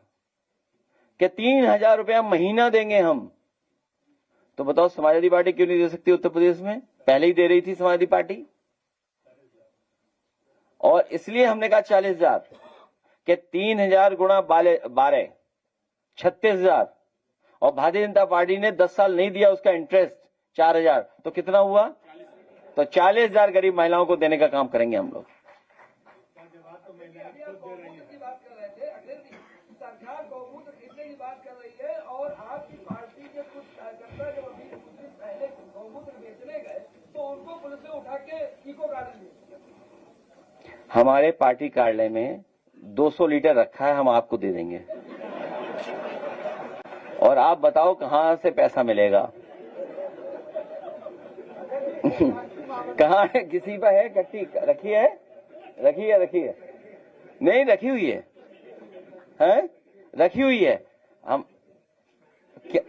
A: कि 3,000 रुपया महीना देंगे हम। तो बताओ समाजवादी पार्टी क्यों नहीं दे सकती उत्तर प्रदेश में? पहले ही दे रही थी समाजवादी पार्टी। और इसलिए हमने कहा 40,000 के 3,000 गुणा 12 36,000, और भारतीय जनता पार्टी ने 10 साल नहीं दिया उसका इंटरेस्ट 4,000, तो कितना हुआ? तो 40,000 गरीब महिलाओं को देने का काम करेंगे हम लोग।
C: सरकार गौमूत्र खरीदने की बात कर रही है और आपकी पार्टी के कुछ कार्यकर्ता जब अभी कुछ दिन पहले गौमूत्र बेचने गए तो उनको पुलिस ने उठा के इको गार्डन में।
A: हमारे पार्टी कार्यालय में 200 लीटर रखा है, हम आपको दे देंगे। और आप बताओ कहां से पैसा मिलेगा? कहां है? किसी पर है कट्टी रखी है? रखी है नहीं रखी हुई है, हैं? रखी हुई है। हम क्या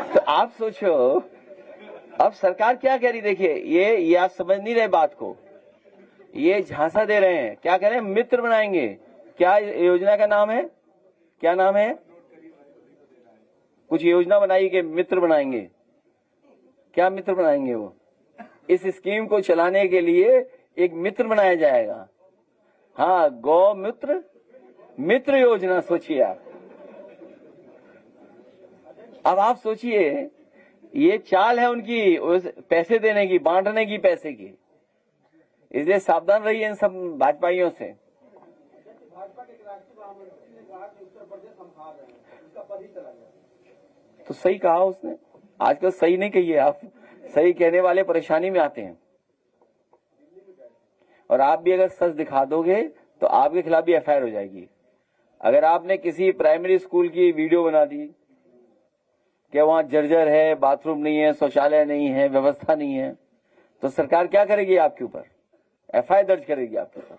A: तो आप सोचो, अब सरकार क्या कह रही, देखिए ये आप समझ नहीं रहे बात को। ये झांसा दे रहे हैं, क्या कह रहे हैं? मित्र बनाएंगे। क्या योजना का नाम है? क्या नाम है? कुछ योजना बनाई कि मित्र बनाएंगे। क्या मित्र बनाएंगे? वो इस स्कीम को चलाने के लिए एक मित्र बनाया जाएगा। हाँ, गौ मित्र योजना। सोचिए आप। अब आप सोचिए, ये चाल है उनकी पैसे देने की, बांटने की, पैसे की। इसलिए सावधान रहिए इन सब भाजपाइयों से।
C: भाजपा के राष्ट्रीय महामंत्री ने कहा कि उत्तर प्रदेश हम हार रहे हैं, उसका पद ही चला गया।
A: तो सही कहा उसने। आजकल सही नहीं कहिए आप, सही कहने वाले परेशानी में आते हैं। और आप भी अगर सच दिखा दोगे तो आपके खिलाफ भी एफआईआर हो जाएगी। अगर आपने किसी प्राइमरी स्कूल की वीडियो बना दी कि वहां जर्जर है, बाथरूम नहीं है, शौचालय नहीं है, व्यवस्था नहीं है, तो सरकार क्या करेगी? आपके ऊपर एफआईआर दर्ज करेगी आपके ऊपर।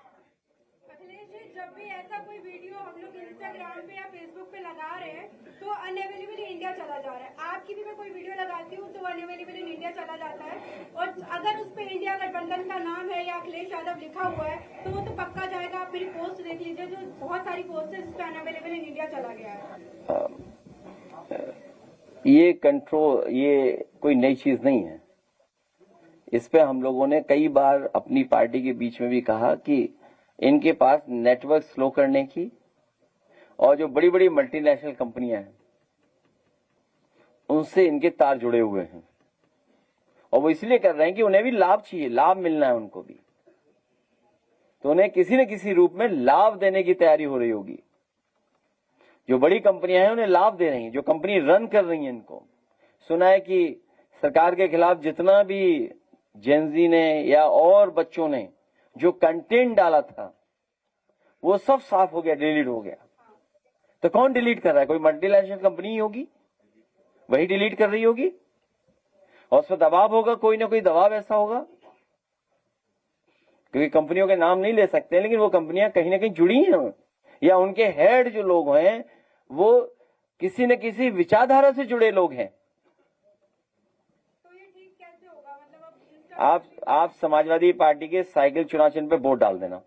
G: अखिलेश जी, जब भी ऐसा कोई वीडियो हम लोग इंस्टाग्राम पे या फेसबुक पे लगा रहे हैं तो अनअवेलेबल इन इंडिया चला जा रहा है। आपकी भी मैं कोई वीडियो लगाती हूँ तो अनअवेलेबल इन इंडिया चला जाता है, और अगर उस पे इंडिया गठबंधन का नाम है या अखिलेश यादव लिखा हुआ है तो वो तो पक्का जाएगा मेरी पोस्ट देख लीजिए, जो बहुत सारी पोस्ट है जिस पे अनअवेलेबल इन इंडिया चला गया है।
A: ये कंट्रोल, ये कोई नई चीज नहीं है। इस पे हम लोगों ने कई बार अपनी पार्टी के बीच में भी कहा कि इनके पास नेटवर्क स्लो करने की और जो बड़ी बड़ी मल्टीनेशनल कंपनियां हैं उनसे इनके तार जुड़े हुए हैं, और वो इसलिए कर रहे हैं कि उन्हें भी लाभ चाहिए, लाभ मिलना है उनको भी, तो उन्हें किसी न किसी रूप में लाभ देने की तैयारी हो रही होगी। जो बड़ी कंपनियां हैं उन्हें लाभ दे रही हैं, जो कंपनी रन कर रही हैं इनको। सुना है कि सरकार के खिलाफ जितना भी जेनजी ने या और बच्चों ने जो कंटेंट डाला था वो सब साफ हो गया, डिलीट हो गया। तो कौन डिलीट कर रहा है? कोई मल्टीनेशनल कंपनी ही होगी, वही डिलीट कर रही होगी, और उस पर दबाव होगा, कोई ना कोई दबाव ऐसा होगा। क्योंकि कंपनियों के नाम नहीं ले सकते, लेकिन वो कंपनियां कहीं ना कहीं जुड़ी हैं, या उनके हेड जो लोग हैं वो किसी न किसी विचारधारा से जुड़े लोग हैं।
G: तो ये ठीक कैसे होगा? मतलब
A: आप समाजवादी पार्टी के साइकिल चुनाव चिन्ह पे वोट डाल देना।
G: 27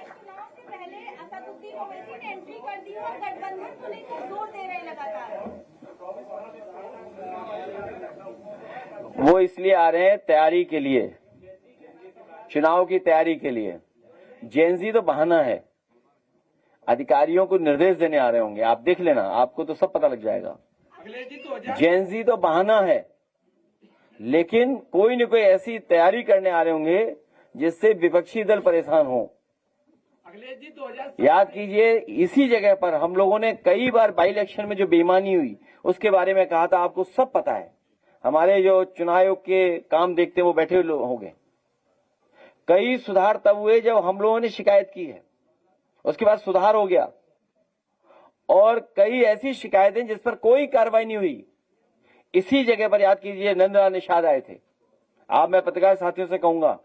G: चुनाव से पहले असदुद्दीन ओवैसी ने एंट्री कर दी और गठबंधन को लेकर जोर दे रहे लगातार।
A: वो इसलिए आ रहे हैं तैयारी के लिए, चुनाव की तैयारी के लिए। जेनजी तो बहाना है, अधिकारियों को निर्देश देने आ रहे होंगे, आप देख लेना, आपको तो सब पता लग जाएगा। जेनजी तो बहाना है, लेकिन कोई न कोई ऐसी तैयारी करने आ रहे होंगे जिससे विपक्षी दल परेशान हो। याद कीजिए, इसी जगह पर हम लोगों ने कई बार बाई इलेक्शन में जो बेईमानी हुई उसके बारे में कहा था, आपको सब पता है। हमारे जो चुनाव आयोग के काम देखते हैं वो बैठे हुए होंगे। कई सुधार तब हुए जब हम लोगों ने शिकायत की है, उसके बाद सुधार हो गया, और कई ऐसी शिकायतें जिस पर कोई कार्रवाई नहीं हुई। इसी जगह पर याद कीजिए नंदलाल निषाद आए थे। आप, मैं पत्रकार साथियों से कहूंगा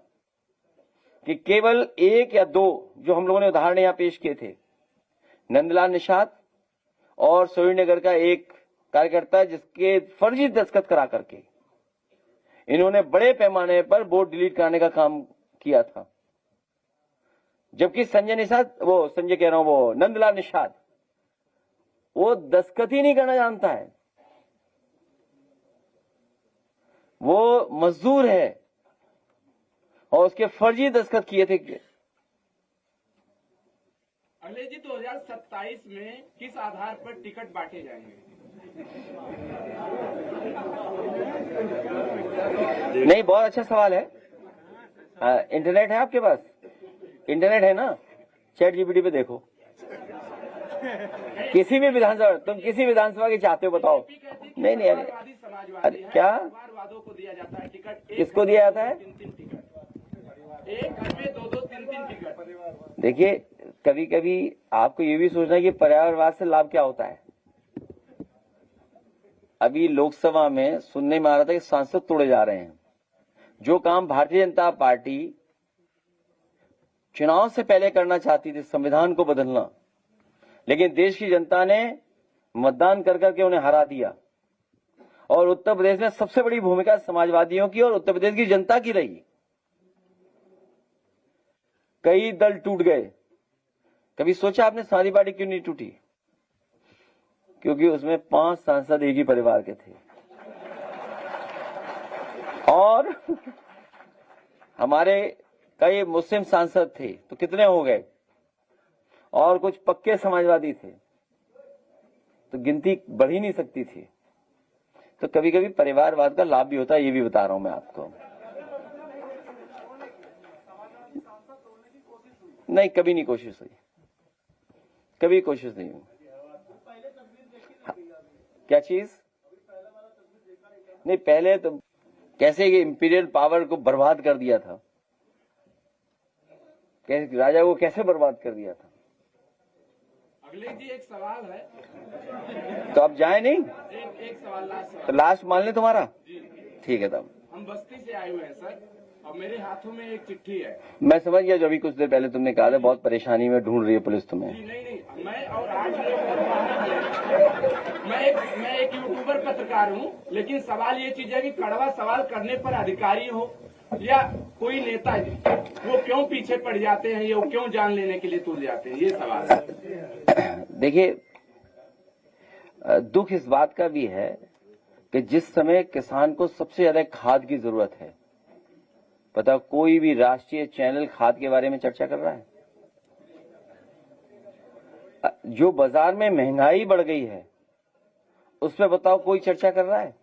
A: कि केवल एक या दो जो हम लोगों ने उदाहरण यहां पेश किए थे, नंदलाल निषाद और सोयनगर का एक कार्यकर्ता जिसके फर्जी दस्तखत करा करके इन्होंने बड़े पैमाने पर वोट डिलीट कराने का काम किया था। जबकि संजय निषाद, वो संजय कह रहा हूं, वो नंदलाल निषाद, वो दस्तखत ही नहीं करना जानता है, वो मजदूर है, और उसके फर्जी दस्तखत किए थे।
B: अगले जी 2027 में किस आधार पर टिकट बांटे जाएंगे?
A: नहीं, बहुत अच्छा सवाल है। इंटरनेट है आपके पास? इंटरनेट है ना? चैट जीपीटी पे देखो। किसी भी विधानसभा, तुम किसी विधानसभा की चाहते हो बताओ। नहीं नहीं, अरे क्या
B: वादों को दिया जाता है टिकट?
A: किसको दिया जाता है?
B: 3-3 टिकट, एक घर में 2-2, 3-3 टिकट।
A: देखिए, कभी कभी आपको ये भी सोचना है कि पर्यावरणवाद से लाभ क्या होता है। अभी लोकसभा में सुनने में आ रहा था कि सांसद तोड़े जा रहे हैं। जो काम भारतीय जनता पार्टी चुनाव से पहले करना चाहती थी, संविधान को बदलना, लेकिन देश की जनता ने मतदान कर करके उन्हें हरा दिया। और उत्तर प्रदेश में सबसे बड़ी भूमिका समाजवादियों की और उत्तर प्रदेश की जनता की रही। कई दल टूट गए। कभी सोचा आपने समाजवादी पार्टी क्यों नहीं टूटी? क्योंकि उसमें 5 सांसद एक ही परिवार के थे, और हमारे कई मुस्लिम सांसद थे, तो कितने हो गए, और कुछ पक्के समाजवादी थे, तो गिनती बढ़ ही नहीं सकती थी। तो कभी कभी परिवारवाद का लाभ भी होता है, ये भी बता रहा हूं मैं आपको। नहीं, कभी नहीं कोशिश हुई, कभी कोशिश नहीं हुई। क्या चीज? नहीं, पहले तो कैसे ये इंपीरियल पावर को बर्बाद कर दिया था, कैसे राजा को कैसे बर्बाद कर दिया था।
B: अगले जी एक सवाल है,
A: तो अब जाए नहीं?
B: एक सवाल लास्ट
A: तो लास्ट मान ले तुम्हारा। ठीक है, तब
B: हम बस्ती से आए हुए हैं सर, और मेरे हाथों में एक चिट्ठी है।
A: मैं समझ गया, जो अभी कुछ देर पहले तुमने कहा था बहुत परेशानी में ढूंढ रही है पुलिस तुम्हें।
B: नहीं, मैं और आज मैं एक यूट्यूबर पत्रकार हूँ, लेकिन सवाल ये चीज है कि कड़वा सवाल करने पर अधिकारी हो या कोई नेता जी वो क्यों पीछे पड़ जाते हैं, ये क्यों जान लेने के लिए तुल जाते हैं, ये सवाल है।
A: देखिए, दुख इस बात का भी है कि जिस समय किसान को सबसे ज्यादा खाद की जरूरत है, पता कोई भी राष्ट्रीय चैनल खाद के बारे में चर्चा कर रहा है? जो बाजार में महंगाई बढ़ गई है उस पर बताओ कोई चर्चा कर रहा है?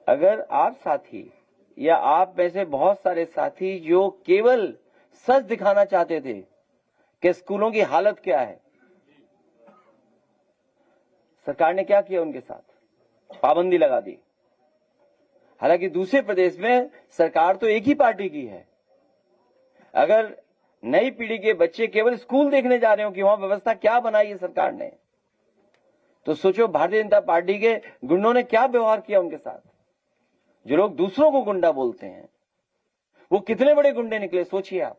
A: अगर आप साथी या आप में से बहुत सारे साथी जो केवल सच दिखाना चाहते थे कि स्कूलों की हालत क्या है, सरकार ने क्या किया उनके साथ? पाबंदी लगा दी। हालांकि दूसरे प्रदेश में सरकार तो एक ही पार्टी की है। अगर नई पीढ़ी के बच्चे केवल स्कूल देखने जा रहे हो कि वहां व्यवस्था क्या बनाई है सरकार ने, तो सोचो भारतीय जनता पार्टी के गुंडों ने क्या व्यवहार किया उनके साथ। जो लोग दूसरों को गुंडा बोलते हैं वो कितने बड़े गुंडे निकले, सोचिए आप।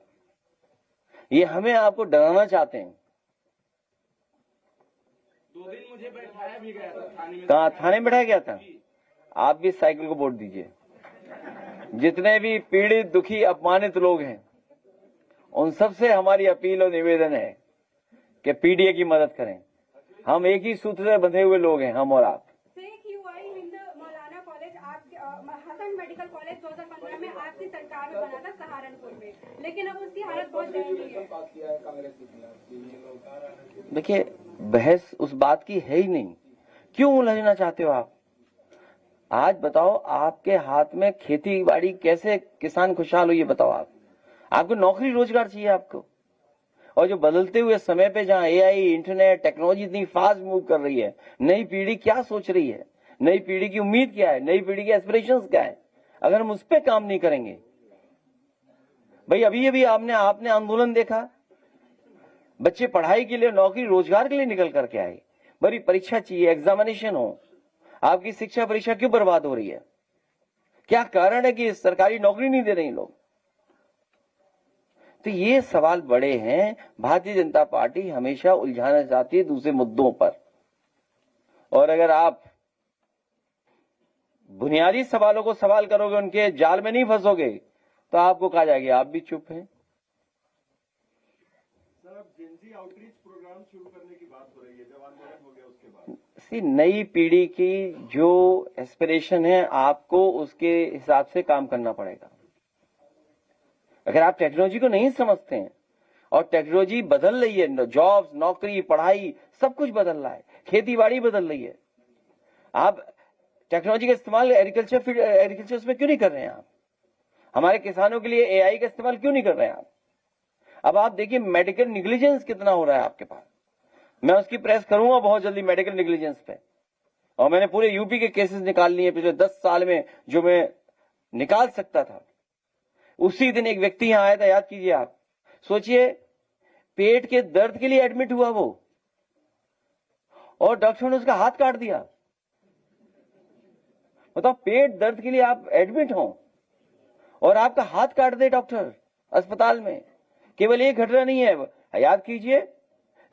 A: ये हमें आपको डराना चाहते हैं।
B: 2 दिन मुझे बैठाया भी गया था थाने में।
A: कहाँ थाने में बैठाया गया था? आप भी साइकिल को वोट दीजिए। जितने भी पीड़ित, दुखी, अपमानित लोग हैं उन सबसे हमारी अपील और निवेदन है कि पीडीए की मदद करें। हम एक ही सूत्र से बंधे हुए लोग हैं, हम और आप।
G: मौलाना कॉलेज हसन मेडिकल कॉलेज 2015 में आपकी सरकार में बना था सहारनपुर में, लेकिन अब उसकी हालत बहुत दयनीय है।
A: देखिए, बहस उस बात की है ही नहीं। क्यों उलझना चाहते हो आप? आज बताओ, आपके हाथ में खेती बाड़ी, कैसे किसान खुशहाल हो ये बताओ आप। आपको नौकरी रोजगार चाहिए आपको। और जो बदलते हुए समय पे जहां एआई, इंटरनेट, टेक्नोलॉजी इतनी फास्ट मूव कर रही है, नई पीढ़ी क्या सोच रही है, नई पीढ़ी की उम्मीद क्या है, नई पीढ़ी के एस्पिरेशंस क्या है, अगर हम उस पर काम नहीं करेंगे। भाई अभी आपने आंदोलन देखा, बच्चे पढ़ाई के लिए, नौकरी रोजगार के लिए निकल करके आए। बड़ी परीक्षा चाहिए, एग्जामिनेशन हो, आपकी शिक्षा परीक्षा क्यों बर्बाद हो रही है? क्या कारण है कि सरकारी नौकरी नहीं दे रही लोग? तो ये सवाल बड़े हैं। भारतीय जनता पार्टी हमेशा उलझाना चाहती है दूसरे मुद्दों पर, और अगर आप बुनियादी सवालों को सवाल करोगे, उनके जाल में नहीं फंसोगे, तो आपको कहा जाएगा आप भी चुप हैं।
F: सर, अब जेनजी आउटरीच प्रोग्राम शुरू करने की बात हो रही है, जब आंदोलन हो गया उसके बाद।
A: नई पीढ़ी की जो एस्पिरेशन है, आपको उसके हिसाब से काम करना पड़ेगा। अगर आप टेक्नोलॉजी को नहीं समझते हैं, और टेक्नोलॉजी बदल रही है, जॉब्स, नौकरी, पढ़ाई, सब कुछ बदल रहा है, खेती बाड़ी बदल रही है, आप टेक्नोलॉजी का इस्तेमाल एग्रीकल्चर में क्यों नहीं कर रहे हैं? आप हमारे किसानों के लिए एआई का इस्तेमाल क्यों नहीं कर रहे हैं आप? अब आप देखिए मेडिकल निग्लिजेंस कितना हो रहा है आपके पास। मैं उसकी प्रेस करूंगा बहुत जल्दी मेडिकल निग्लिजेंस पे, और मैंने पूरे यूपी के केसेस निकाल लिए पिछले 10 साल में, जो मैं निकाल सकता था। उसी दिन एक व्यक्ति यहां आया था, याद कीजिए आप, सोचिए, पेट के दर्द के लिए एडमिट हुआ वो, और डॉक्टर ने उसका हाथ काट दिया। बताओ, पेट दर्द के लिए आप एडमिट हो और आपका हाथ काट दे डॉक्टर अस्पताल में। केवल एक घटना नहीं है, याद कीजिए,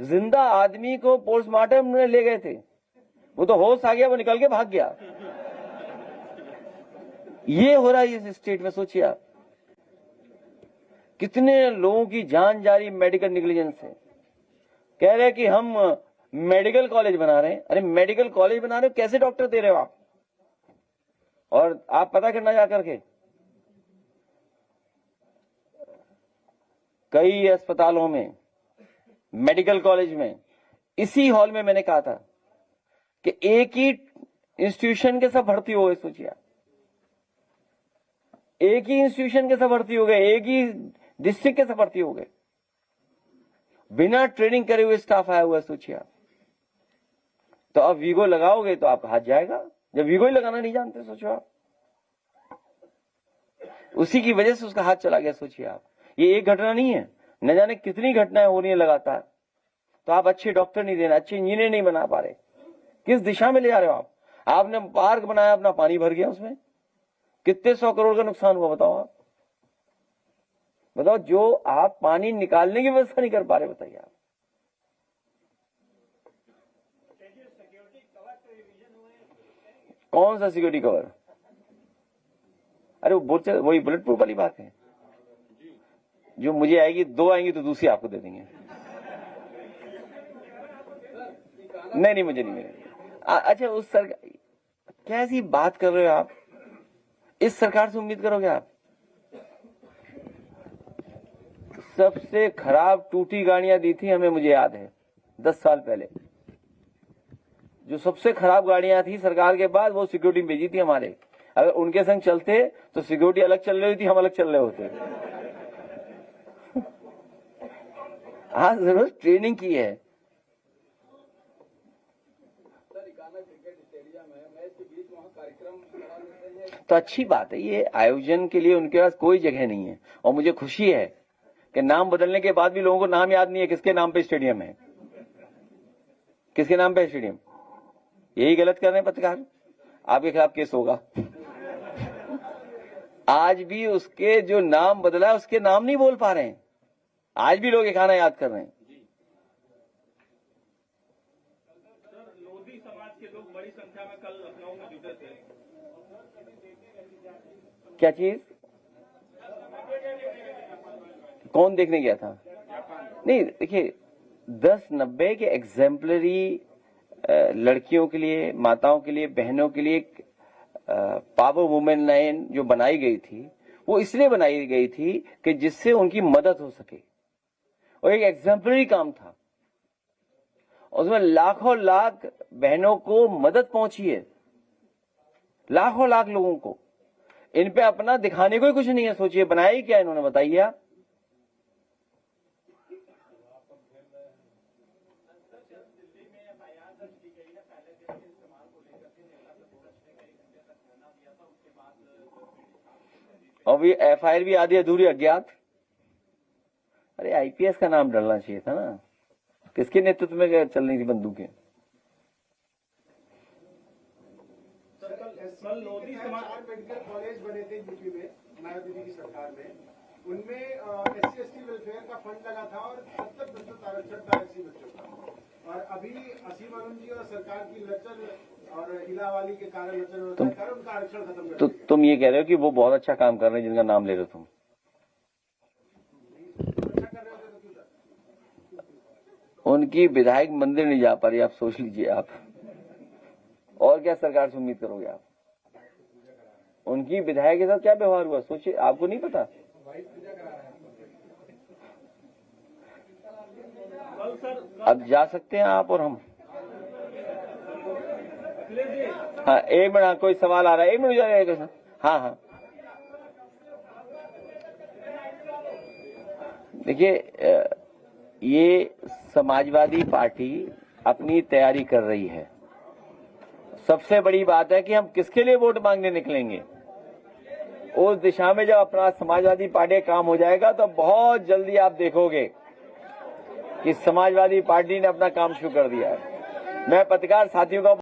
A: जिंदा आदमी को पोस्टमार्टम में ले गए थे, वो तो होश आ गया, वो निकल के भाग गया। ये हो रहा है इस स्टेट में। सोचिए आप, कितने लोगों की जान जा रही मेडिकल निग्लिजेंस से। कह रहे हैं कि हम मेडिकल कॉलेज बना रहे हैं। अरे मेडिकल कॉलेज बना रहे हो, कैसे डॉक्टर दे रहे हो आप? और आप पता करना जाकर के, कई अस्पतालों में, मेडिकल कॉलेज में, इसी हॉल में मैंने कहा था कि एक ही इंस्टीट्यूशन के सब भर्ती हो गए। सोचिए, एक ही इंस्टीट्यूशन के सब भर्ती हो गए, एक ही डिस्ट्रिक्ट के सब भर्ती हो गए, बिना ट्रेनिंग करे हुए स्टाफ आया हुआ है। सोचिए आप, तो अब वीगो लगाओगे तो आपका हाथ जाएगा, जब वीगो ही लगाना नहीं जानते। सोचो आप, उसी की वजह से उसका हाथ चला गया। सोचिए आप, ये एक घटना नहीं है, न जाने कितनी घटनाएं हो रही है लगातार। तो आप अच्छे डॉक्टर नहीं देना, अच्छे इंजीनियर नहीं बना पा रहे। किस दिशा में ले जा रहे हो आप? आपने पार्क बनाया, अपना पानी भर गया उसमें, कितने 100 करोड़ का नुकसान हुआ बताओ आप। बताओ, जो आप पानी निकालने की व्यवस्था नहीं कर पा रहे, बताइए आप। कौन सा सिक्योरिटी कवर? अरे वो बोलते वही बुलेट प्रूफ वाली बात है, जो मुझे आएगी 2 आएंगी तो दूसरी आपको दे देंगे। नहीं मुझे नहीं मिलेगी। अच्छा उस सरकार, कैसी बात कर रहे हो आप, इस सरकार से उम्मीद करोगे आप? सबसे खराब टूटी गाड़ियां दी थी हमें, मुझे याद है 10 साल पहले जो सबसे खराब गाड़ियां थी सरकार के बाद, वो सिक्योरिटी में भेजी थी हमारे। अगर उनके संग चलते तो सिक्योरिटी अलग चल रही थी, हम अलग चल रहे होते। हाँ जरूर ट्रेनिंग की है। तो अच्छी बात है, ये आयोजन के लिए उनके पास कोई जगह नहीं है। और मुझे खुशी है कि नाम बदलने के बाद भी लोगों को नाम याद नहीं है किसके नाम पे स्टेडियम है, किसके नाम पे स्टेडियम। यही गलत कर रहे हैं पत्रकार, आपके खिलाफ केस होगा। आज भी उसके जो नाम बदला है उसके नाम नहीं बोल पा रहे हैं, आज भी लोग ये खाना याद कर रहे हैं।
D: लोधी समाज के लोग बड़ी संख्या में कल लखनऊ में जुटे थे।
A: क्या चीज? कौन देखने गया था? नहीं देखिए, 10-90 के एग्जेम्पलरी लड़कियों के लिए, माताओं के लिए, बहनों के लिए पावर वुमेन लाइन जो बनाई गई थी, वो इसलिए बनाई गई थी कि जिससे उनकी मदद हो सके, और एक एग्जेम्पलरी काम था। उसमें लाखों लाख बहनों को मदद पहुंची है, लाखों लाख लोगों को। इन पे अपना दिखाने को ही कुछ नहीं है। सोचिए बनाई क्या इन्होंने, बताइए आप। और भी FIR भी आधी अधूरी अज्ञात। अरे IPS का नाम डलना चाहिए था ना, किसके नेतृत्व में चल रही थी बंदूकें?
F: कल लोधी समाज मेडिकल कॉलेज बने थे यूपी में मायावती की सरकार में, उनमें SC/ST वेलफेयर का फंड लगा था और 70% आरक्षण था SC बच्चों का। और अभी असीम अरुण जी और सरकार की लचर और इलाहाबादी के कारण उनका आरक्षण खत्म कर दिया।
A: तुम ये कह रहे हो कि वो बहुत अच्छा काम कर रहे हैं जिनका नाम ले रहे हो तुम?
F: अच्छा कर रहे होते तो क्यों सर?
A: उनकी विधायक मंदिर नहीं जा पा रही, आप सोच लीजिए आप। और क्या सरकार से उम्मीद करोगे आप? उनकी विधायक के साथ क्या व्यवहार हुआ सोचिए, आपको नहीं पता? अब जा सकते हैं आप और हम। हाँ 1 मिनट, कोई सवाल आ रहा है, 1 मिनट जाएगा। हाँ देखिए, ये समाजवादी पार्टी अपनी तैयारी कर रही है। सबसे बड़ी बात है कि हम किसके लिए वोट मांगने निकलेंगे। उस दिशा में जब अपना समाजवादी पार्टी काम हो जाएगा तो बहुत जल्दी आप देखोगे कि समाजवादी पार्टी ने अपना काम शुरू कर दिया है। मैं पत्रकार साथियों का